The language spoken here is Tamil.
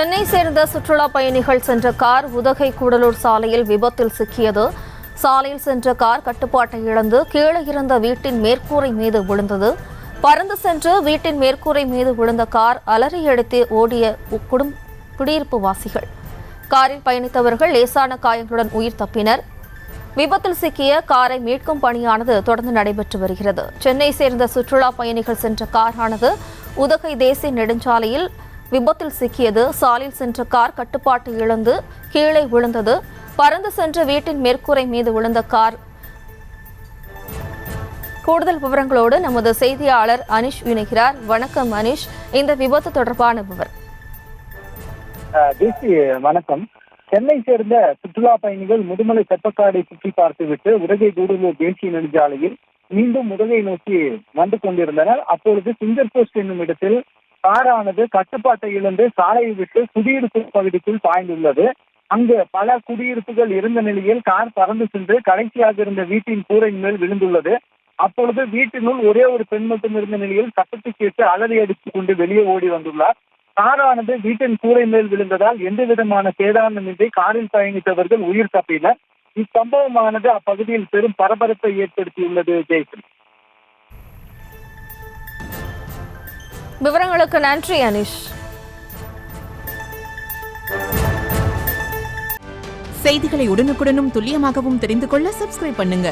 சென்னை சேர்ந்த சுற்றுலா பயணிகள் சென்ற கார் உதகை கூடலூர் சாலையில் விபத்தில் சிக்கியது. சாலையில் சென்ற கார் கட்டுப்பாட்டை இழந்து கீழே இருந்த வீட்டின் மேற்கூரை மீது விழுந்தது. பறந்து சென்று வீட்டின் மேற்கூரை மீது விழுந்த கார் அலறியடித்து ஓடிய குடியிருப்பு வாசிகள். காரில் பயணித்தவர்கள் லேசான காயங்களுடன் உயிர் தப்பினர். விபத்தில் சிக்கிய காரை மீட்கும் பணியானது தொடர்ந்து நடைபெற்று வருகிறது. சென்னை சேர்ந்த சுற்றுலா பயணிகள் சென்ற காரானது உதகை தேசிய நெடுஞ்சாலையில் விபத்தில் சிக்கியது. சாலையில் சென்ற கார் கட்டுப்பாட்டை இழந்து கீழே விழுந்தது. பறந்து சென்ற வீட்டின் மேற்கூரை மீது விழுந்த கார். கூடுதல் விவரங்களோடு நமது செய்தியாளர் அனிஷ் இணைகிறார். வணக்கம் அனிஷ், இந்த விபத்து தொடர்பான விவரம். வணக்கம். சென்னை சேர்ந்த சுற்றுலா பயணிகள் முதுமலை செப்பக்காடை சுற்றி பார்த்துவிட்டு உதகை கூடலூர் தேசிய நெடுஞ்சாலையில் மீண்டும் உதகை நோக்கி வந்து கொண்டிருந்தனர். அப்பொழுது சிங்கர் போஸ்ட் என்னும் இடத்தில் காரானது கட்டுப்பாட்டை இழந்து சாலையை விட்டு குடியிருப்பு பகுதிக்குள் பாய்ந்துள்ளது. அங்கு பல குடியிருப்புகள் இருந்த நிலையில் கார் பறந்து சென்று கடைசியாக இருந்த வீட்டின் கூரை மேல் விழுந்துள்ளது. அப்பொழுது வீட்டினுள் ஒரே ஒரு பெண் மட்டும் இருந்த நிலையில் சத்தத்தை கேட்டு அலறி அடித்துக் கொண்டு வெளியே ஓடி வந்துள்ளார். காரானது வீட்டின் கூரை மேல் விழுந்ததால் எந்த விதமான சேதாரமின்றி காரில் பயணித்தவர்கள் உயிர் தப்பினர். இச்சம்பவமானது அப்பகுதியில் பெரும் பரபரப்பை ஏற்படுத்தியுள்ளது. ஜெயஸ்ரீ, விவரங்களுக்கு நன்றி அனிஷ். செய்திகளை உடனுக்குடனும் துல்லியமாகவும் தெரிந்து கொள்ள சப்ஸ்கிரைப் பண்ணுங்க.